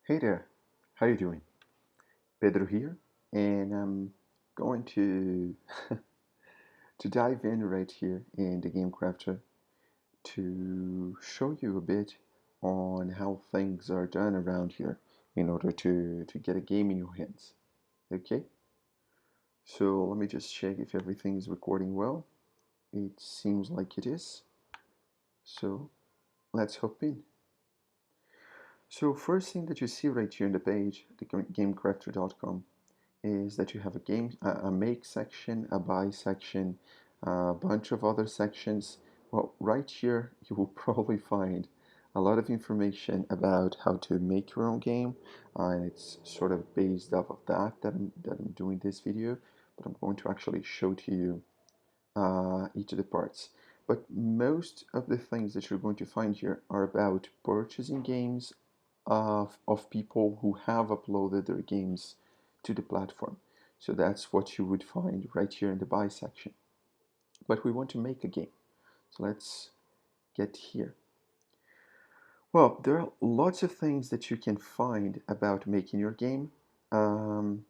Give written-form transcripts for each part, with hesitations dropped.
Hey there, how you doing? Pedro here, and I'm going to dive in right here in the Game Crafter to show you a bit on how things are done around here in order to get a game in your hands. Okay, so let me just check if everything is recording well. It seems like it is, so let's hop in. So first thing that you see right here on the page, the gamecrafter.com, is that you have a make section, a buy section, a bunch of other sections. Well, right here you will probably find a lot of information about how to make your own game, and it's sort of based off of that I'm doing this video, but I'm going to actually show to you each of the parts. But most of the things that you're going to find here are about purchasing games of people who have uploaded their games to the platform. So that's what you would find right here in the buy section. But we want to make a game. So let's get here. Well, there are lots of things that you can find about making your game. Um,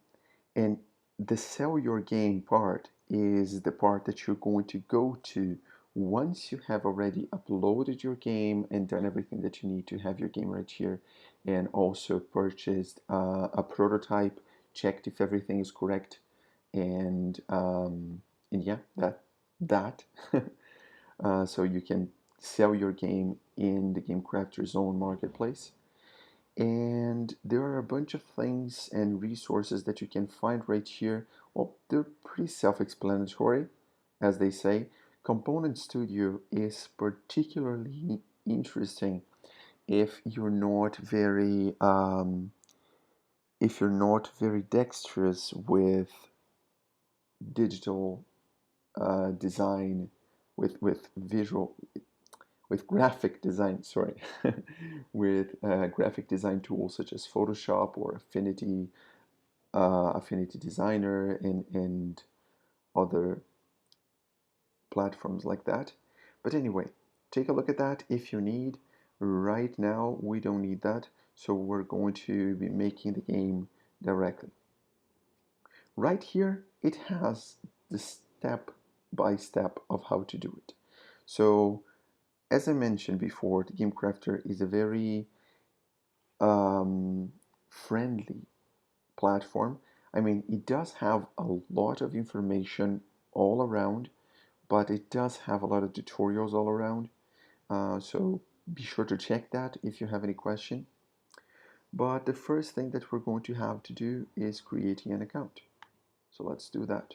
and the sell your game part is the part that you're going to go to once you have already uploaded your game and done everything that you need to have your game right here, and also purchased a prototype, checked if everything is correct, and yeah, that so you can sell your game in the Game Crafter's own marketplace. And there are a bunch of things and resources that you can find right here. Well, they're pretty self-explanatory, as they say. Component Studio is particularly interesting if you're not very dexterous with digital design, with visual, with graphic design, sorry, with graphic design tools such as Photoshop or Affinity Designer, and other platforms like that. But anyway, take a look at that if you need. Right now, we don't need that, so we're going to be making the game directly. Right here, it has the step by step of how to do it. So, as I mentioned before, the Game Crafter is a very friendly platform. I mean, it does have a lot of information all around, but it does have a lot of tutorials all around. So be sure to check that if you have any question. But the first thing that we're going to have to do is creating an account. So let's do that.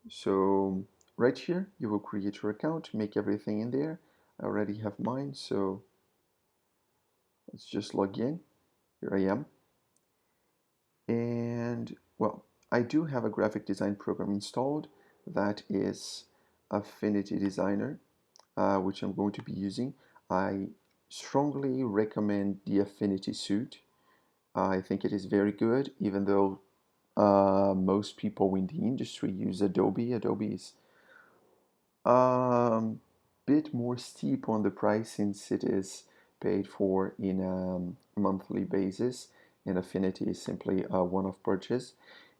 So right here, you will create your account, make everything in there. I already have mine, so let's just log in. Here I am. And well, I do have a graphic design program installed. That is Affinity Designer, which I'm going to be using. I strongly recommend the Affinity Suite. I think it is very good, even though most people in the industry use Adobe. Adobe is a bit more steep on the price since it is paid for in a monthly basis, and Affinity is simply a one-off purchase.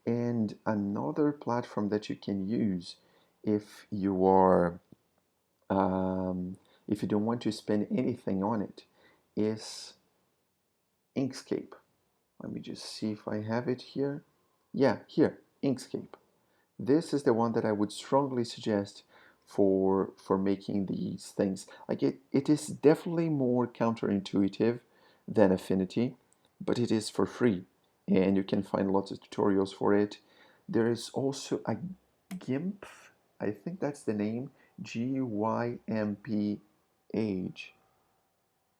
And another platform that you can use if you are if you don't want to spend anything on it is Inkscape. Let me just see if I have it here. Yeah, here, Inkscape. This is the one that I would strongly suggest for making these things. Like it is definitely more counterintuitive than Affinity, but it is for free, and you can find lots of tutorials for it. There is also a GIMP, I think that's the name, GYMP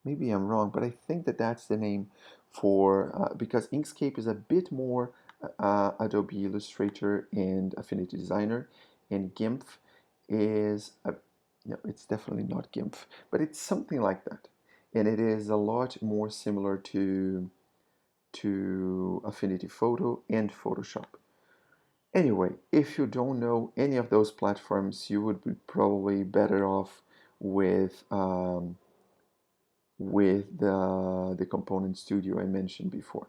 maybe I'm wrong, but I think that that's the name for because Inkscape is a bit more Adobe Illustrator and Affinity Designer, and GIMP is no, it's definitely not GIMP, but it's something like that, and it is a lot more similar to Affinity Photo and Photoshop. Anyway, if you don't know any of those platforms, you would be probably better off with with the component studio I mentioned before.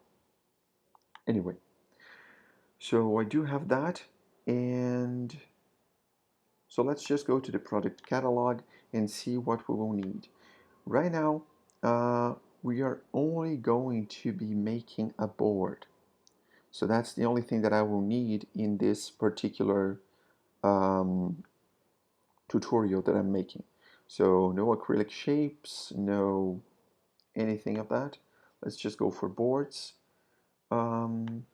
Anyway, so I do have that, and so let's just go to the product catalog and see what we will need. Right now, we are only going to be making a board. So that's the only thing that I will need in this particular um, tutorial that I'm making. So no acrylic shapes, no anything of that. Let's just go for boards. Um,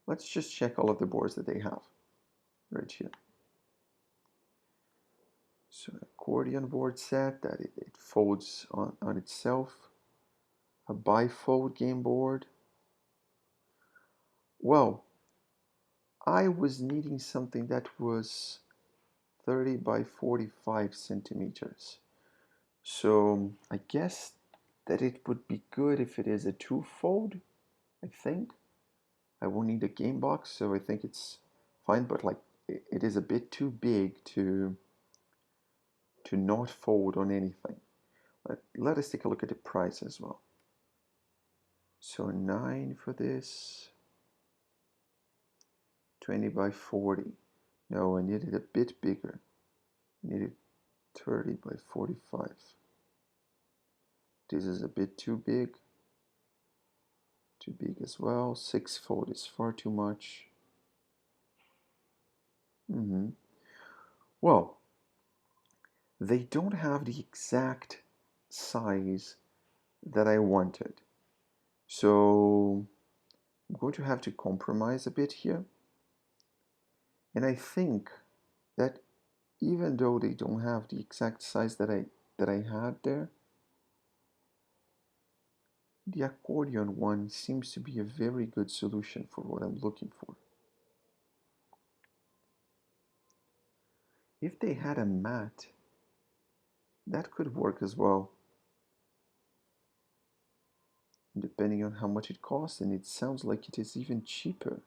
let's just check all of the boards that they have right here. So accordion board set that it folds on itself. A bifold game board. Well, I was needing something that was 30 by 45 centimeters. So I guess that it would be good if it is a two-fold, I think. I will need a game box, so I think it's fine, but like it is a bit too big to not fold on anything. Let us take a look at the price as well. So 9 for this, 20 by 40. No, I needed a bit bigger. I needed 30 by 45. This is a bit too big. Too big as well. 6-fold is far too much. Well, they don't have the exact size that I wanted. So I'm going to have to compromise a bit here. And I think that even though they don't have the exact size that I had there, the accordion one seems to be a very good solution for what I'm looking for. If they had a mat, that could work as well, depending on how much it costs, and it sounds like it is even cheaper.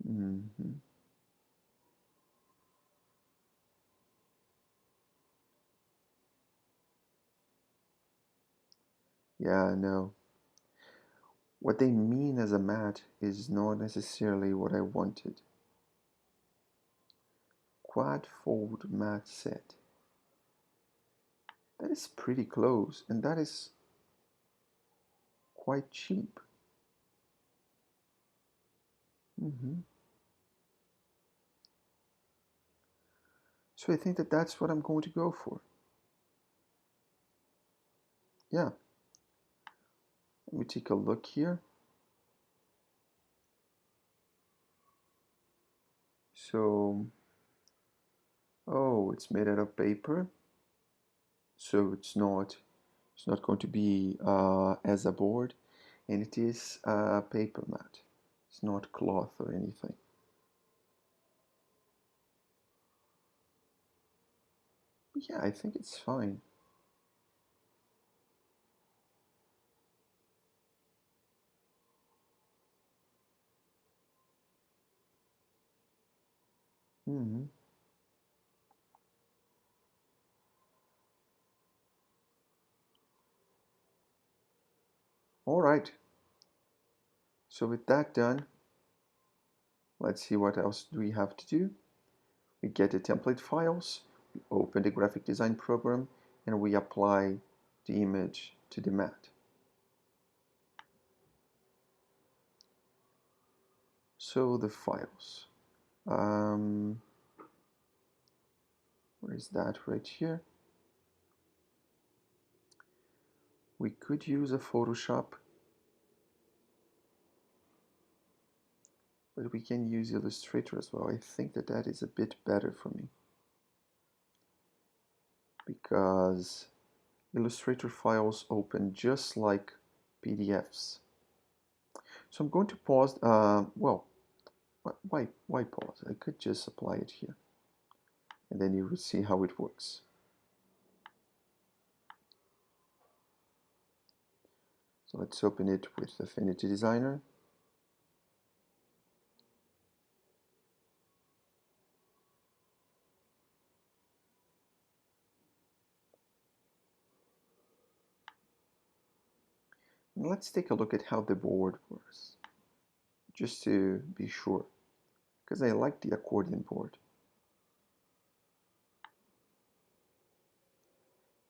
Mm-hmm. Yeah, no. What they mean as a mat is not necessarily what I wanted. Quad fold mat set. That is pretty close, and that is quite cheap. Mm-hmm. So I think that that's what I'm going to go for. Yeah, let me take a look here. So, oh, it's made out of paper, so it's not going to be as a board, and it is a paper mat. It's not cloth or anything. But yeah, I think it's fine. Mm-hmm. All right. So with that done, let's see what else do we have to do. We get the template files, we open the graphic design program, and we apply the image to the mat. So the files. Um, where is that? Right here. We could use a Photoshop, but we can use Illustrator as well. I think that that is a bit better for me because Illustrator files open just like PDFs. So I'm going to pause. Well, why pause? I could just apply it here, and then you will see how it works. So let's open it with Affinity Designer. let's take a look at how the board works, just to be sure, because I like the accordion board,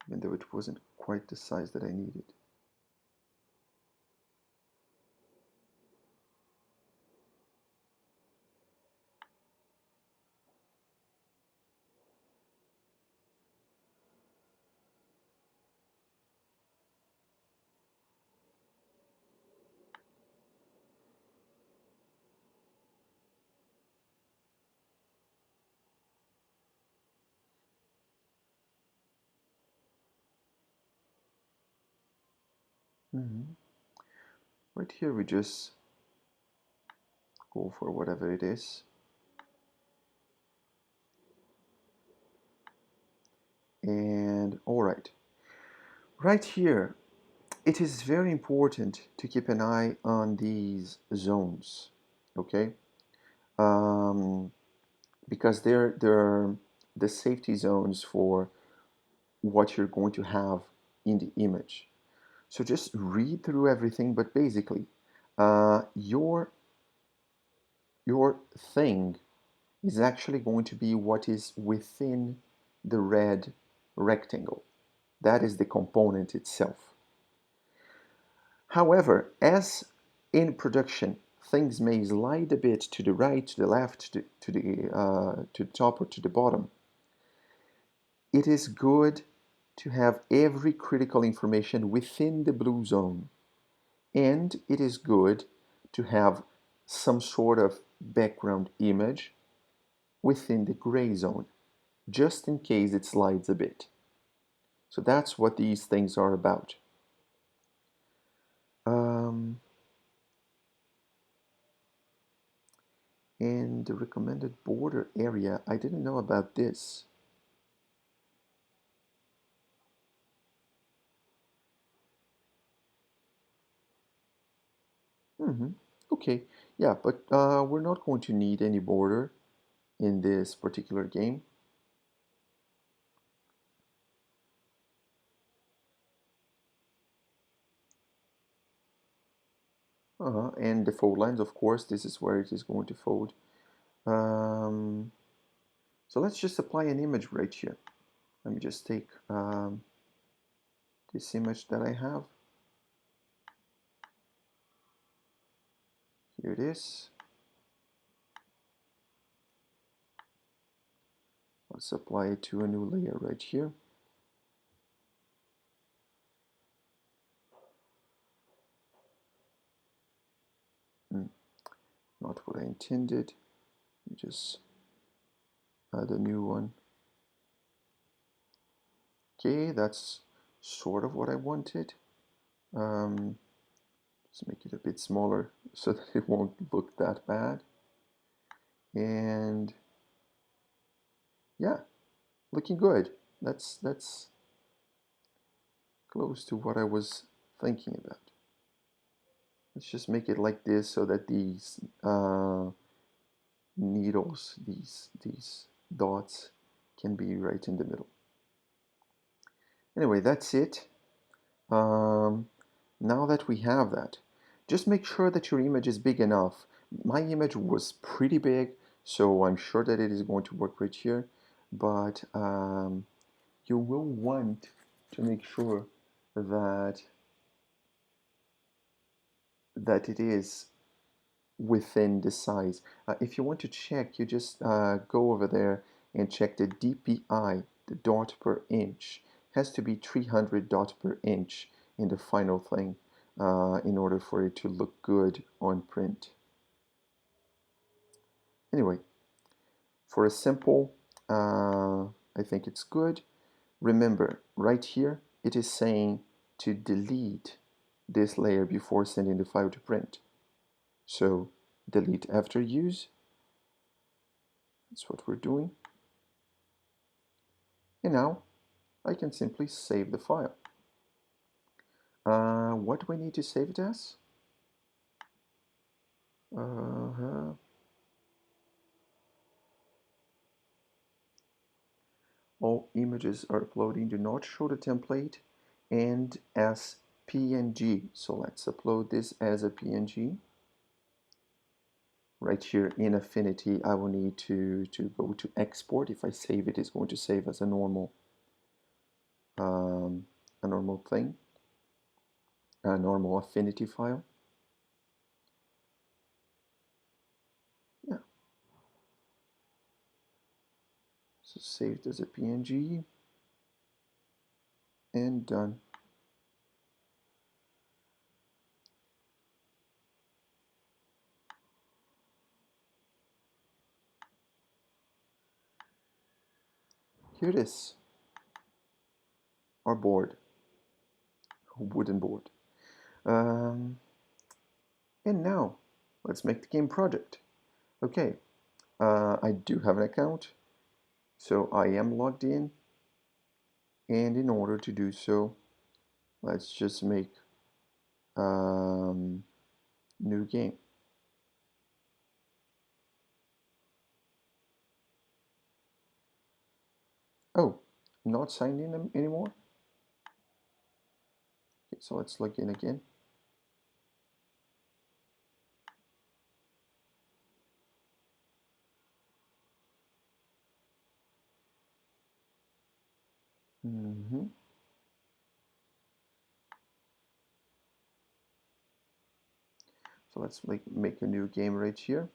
even though it wasn't quite the size that I needed. Mhm. Right here we just go for whatever it is. And all right here, it is very important to keep an eye on these zones, okay? Um, because they're the safety zones for what you're going to have in the image. So just read through everything, but basically, your thing is actually going to be what is within the red rectangle. That is the component itself. However, as in production, things may slide a bit to the right, to the left, to the top, or to the bottom. It is good to have every critical information within the blue zone, and it is good to have some sort of background image within the gray zone, just in case it slides a bit. So that's what these things are about. Um, and the recommended border area, I didn't know about this. Mm-hmm. Okay, yeah, but we're not going to need any border in this particular game. And the fold lines, of course, this is where it is going to fold. Um, so let's just apply an image right here. Let me just take this image that I have. Here it is. Let's apply it to a new layer right here. Mm, not what I intended. Let me just add a new one. Okay, that's sort of what I wanted. Um, let's make it a bit smaller so that it won't look that bad. And yeah, looking good. That's close to what I was thinking about. Let's just make it like this so that these needles, these dots, can be right in the middle. Anyway, that's it. Um, now that we have that, just make sure that your image is big enough. My image was pretty big, so I'm sure that it is going to work right here, but you will want to make sure that it is within the size. If you want to check, you just go over there and check the DPI, the dot per inch. It has to be 300 dot per inch in the final thing in order for it to look good on print. Anyway, for a simple, I think it's good. Remember, right here, it is saying to delete this layer before sending the file to print. So delete after use. That's what we're doing. And now I can simply save the file. What do I need to save it as? Uh-huh. All images are uploading. Do not show the template and as PNG. So let's upload this as a PNG. Right here in Affinity, I will need to go to export. If I save it, it's going to save as um, a normal thing, a normal Affinity file. Yeah. So saved as a PNG and done. Here it is, our board, wooden board. Um, and now let's make the game project. Okay, I do have an account, so I am logged in. And in order to do so, let's just make new game. Oh, not signed in anymore? Okay, so let's log in again. So let's make a new game right here.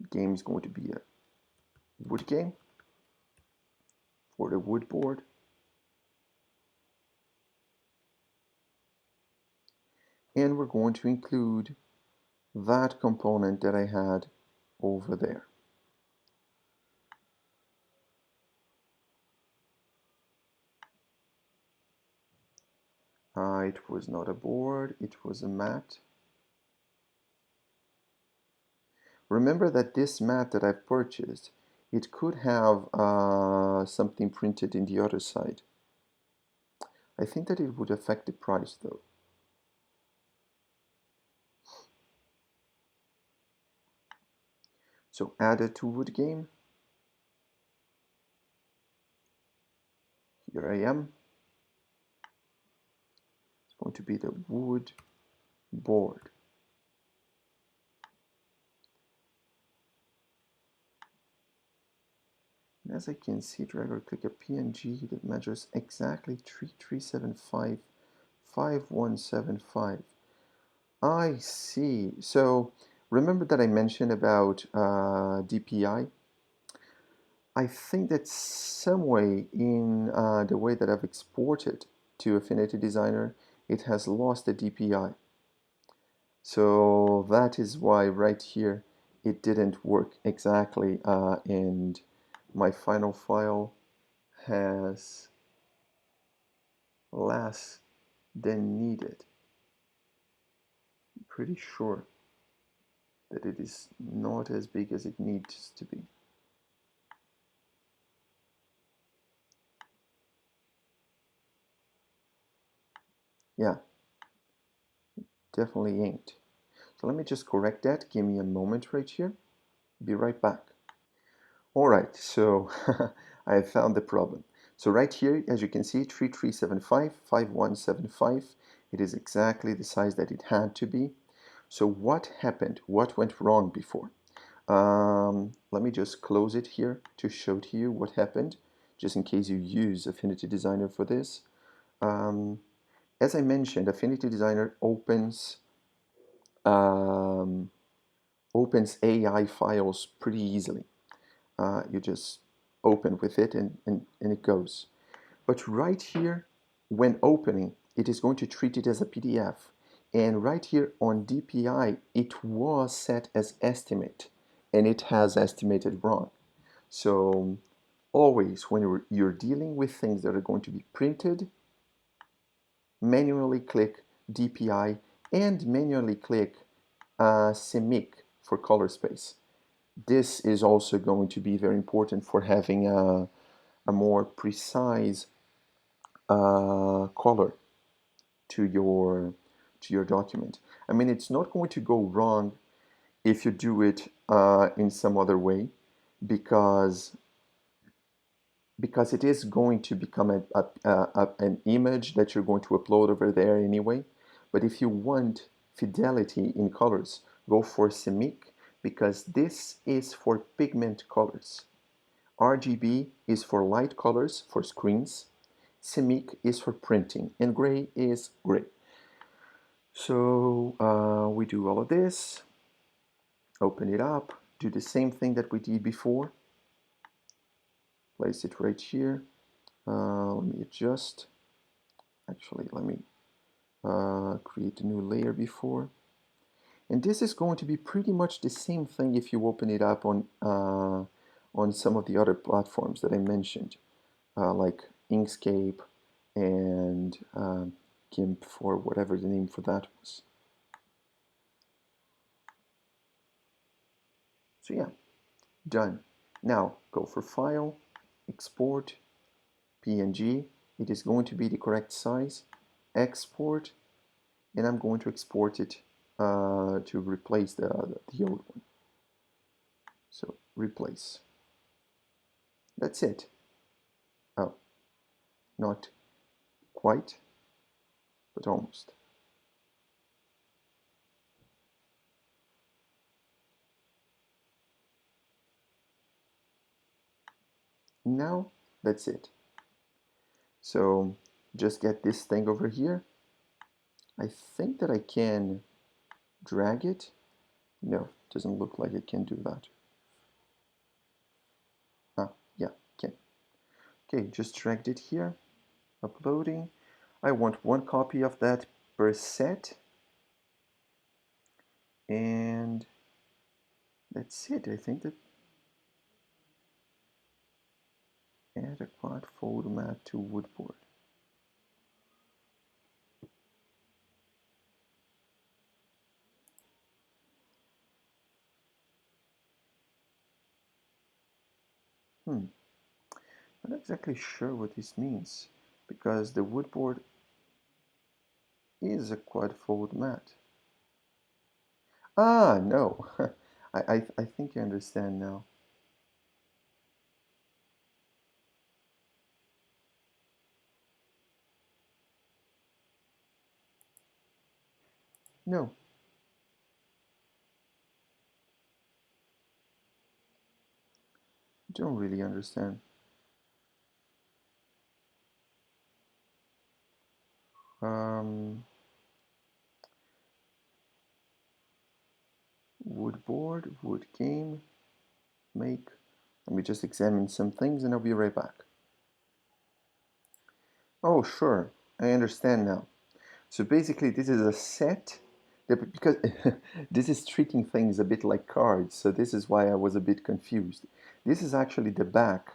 The game is going to be a wood game for the wood board. And we're going to include that component that I had over there. It was not a board, it was a mat. Remember that this mat that I've purchased, it could have something printed in the other side. I think that it would affect the price though. So add a to wood game. Here I am. It's going to be the wood board. And as I can see, drag or click a PNG that measures exactly 3375 5175. I see. So remember that I mentioned about DPI? I think that some way in the way that I've exported to Affinity Designer, it has lost the DPI. So that is why right here it didn't work exactly, and my final file has less than needed. I'm pretty sure that it is not as big as it needs to be. Yeah, definitely ain't. So let me just correct that. Give me a moment right here. Be right back. All right, so I have found the problem. So right here, as you can see, 3375 5175. It is exactly the size that it had to be. So what happened? What went wrong before? Let me just close it here to show to you what happened, just in case you use Affinity Designer for this. As I mentioned, Affinity Designer um, opens AI files pretty easily. You just open with it and it goes. But right here, when opening, it is going to treat it as a PDF. And right here on DPI, it was set as estimate, and it has estimated wrong. So always when you're dealing with things that are going to be printed, manually click DPI and manually click CMYK for color space. This is also going to be very important for having a more precise color to your document. I mean, it's not going to go wrong if you do it in some other way, because because it is going to become an image that you're going to upload over there anyway. But if you want fidelity in colors, go for CMYK, because this is for pigment colors. RGB is for light colors for screens. CMYK is for printing, and gray is gray. So we do all of this, open it up, do the same thing that we did before, place it right here. Let me adjust. Actually, let me create a new layer before. And this is going to be pretty much the same thing if you open it up on some of the other platforms that I mentioned, like Inkscape and GIMP, or whatever the name for that was. So yeah, done. Now go for File, Export, PNG. It is going to be the correct size. Export, and I'm going to export it to replace the old one. So replace. That's it. Oh, not quite, but almost. Now that's it. So just get this thing over here. I think that I can drag it. No, doesn't look like it can do that. Ah, yeah, can. Okay, just dragged it here. Uploading. I want one copy of that per set. And that's it. I think that add a quad fold mat to woodboard. I'm not exactly sure what this means, because the woodboard is a quad fold mat. Ah, no. I think I understand now. No, don't really understand. Um, woodboard, wood game, make. Let me just examine some things and I'll be right back. Oh, sure. I understand now. So basically, this is a set that, because this is treating things a bit like cards, so this is why I was a bit confused. This is actually the back,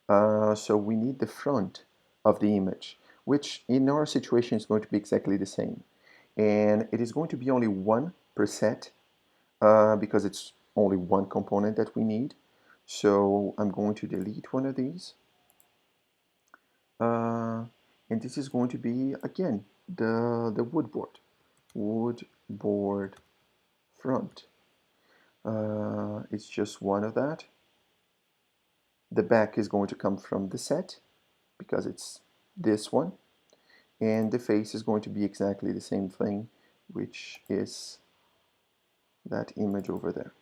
so we need the front of the image, which in our situation is going to be exactly the same. And it is going to be only one per set, because it's only one component that we need. So I'm going to delete one of these. Uh, and this is going to be, again, the woodboard front. It's just one of that. The back is going to come from the set, because it's this one, and the face is going to be exactly the same thing, which is that image over there.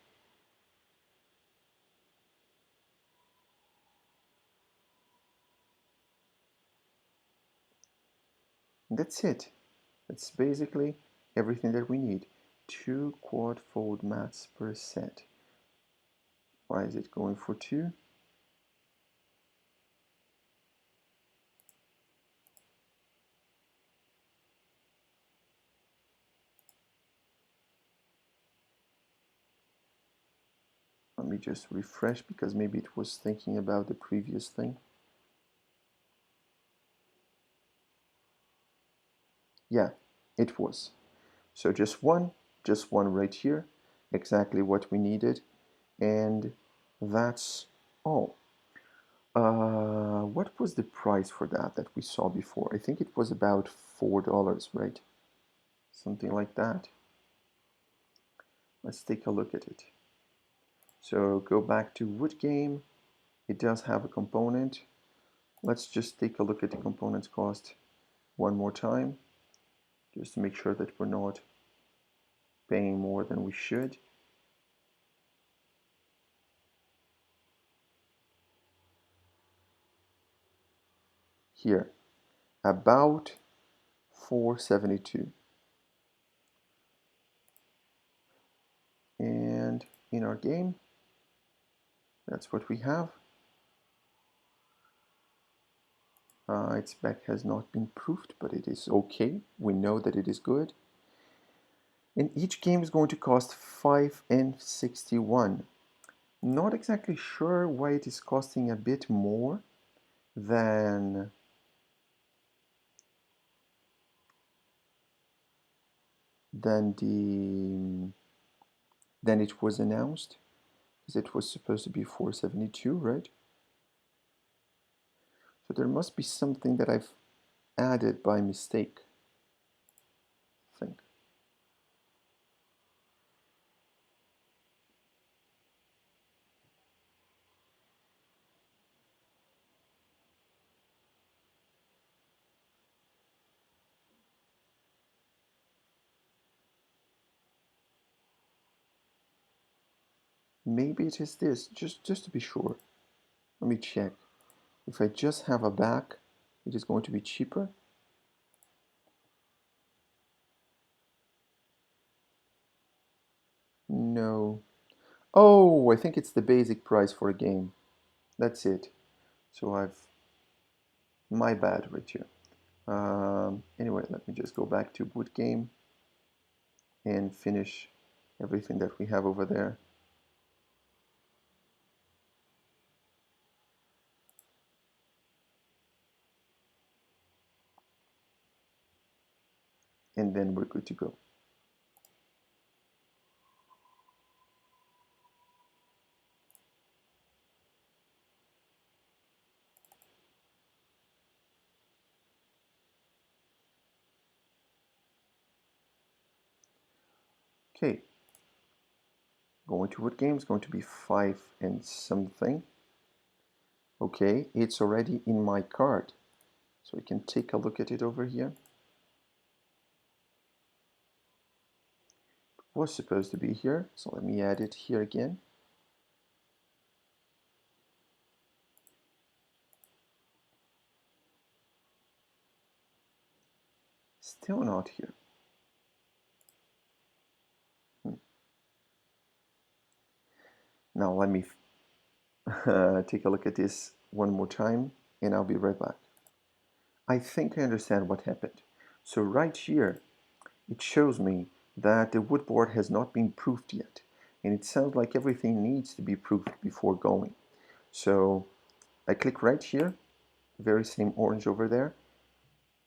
And that's it. That's basically everything that we need. 2 quad fold mats per set. Why is it going for 2? Let me just refresh, because maybe it was thinking about the previous thing. Yeah, it was. So just one right here, exactly what we needed, and that's all. What was the price for that we saw before? I think it was about $4, right? Something like that. Let's take a look at it. So go back to Wood Game. It does have a component. Let's just take a look at the components cost one more time, just to make sure that we're not paying more than we should. Here, about 472. And in our game, that's what we have. Its spec has not been proofed, but it is okay. We know that it is good. And each game is going to cost 5 and 61. Not exactly sure why it is costing a bit more than the than it was announced, because it was supposed to be 472, right? So there must be something that I've added by mistake, I think. Maybe it is this, just to be sure. Let me check. If I just have a back, it is going to be cheaper. No. Oh, I think it's the basic price for a game. That's it. So my bad right here. Anyway, let me just go back to boot game and finish everything that we have over there. And then we're good to go. Okay, going to what game is going to be 5 and something. Okay, it's already in my card, so we can take a look at it over here. It was supposed to be here, so let me add it here again. Still not here. Now let me take a look at this one more time, and I'll be right back. I think I understand what happened. So right here, it shows me that the wood board has not been proofed yet. And it sounds like everything needs to be proofed before going. So I click right here, very same orange over there.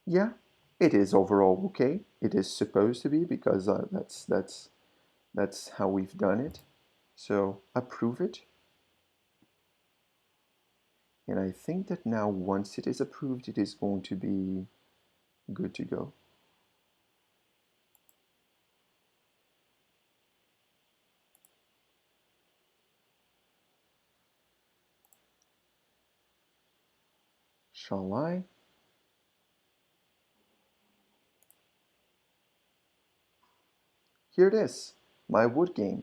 Yeah, it is overall okay. It is supposed to be, because that's how we've done it. So approve it. And I think that now once it is approved, it is going to be good to go. Shall I? Here it is, my wood game.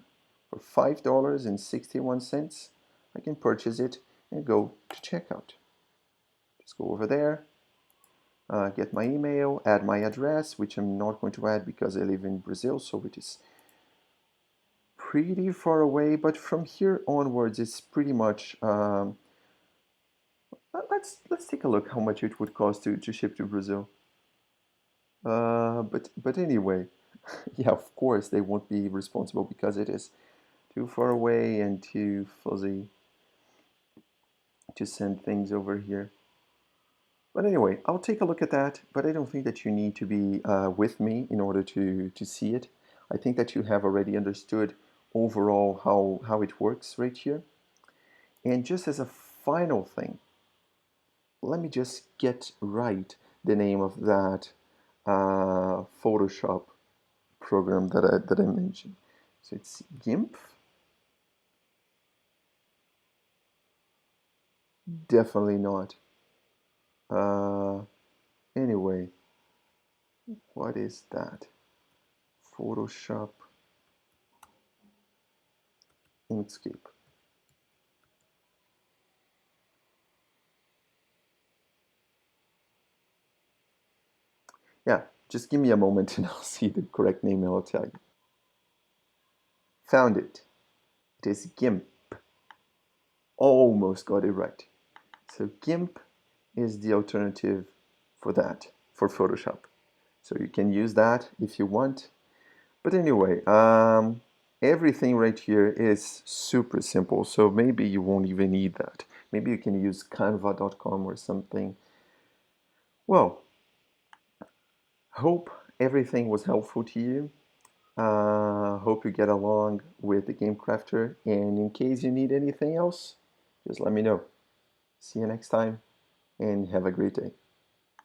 For $5.61, I can purchase it and go to checkout. Just go over there, get my email, add my address, which I'm not going to add because I live in Brazil, so it is pretty far away. But from here onwards, it's pretty much. Let's take a look how much it would cost to ship to Brazil. But anyway, yeah, of course they won't be responsible because it is too far away and too fuzzy to send things over here. But anyway, I'll take a look at that, but I don't think that you need to be with me in order to see it. I think that you have already understood overall how it works right here. And just as a final thing, let me just get right the name of that Photoshop program that I mentioned. So it's GIMP. Definitely not. Uh, anyway, what is that? Photoshop Inkscape. Yeah, just give me a moment and I'll see the correct name and I'll tell you. Found it. It is GIMP. Almost got it right. So GIMP is the alternative for that, for Photoshop. So you can use that if you want. But anyway, everything right here is super simple. So maybe you won't even need that. Maybe you can use canva.com or something. Well, hope everything was helpful to you. Hope you get along with the Game Crafter. And in case you need anything else, just let me know. See you next time and have a great day.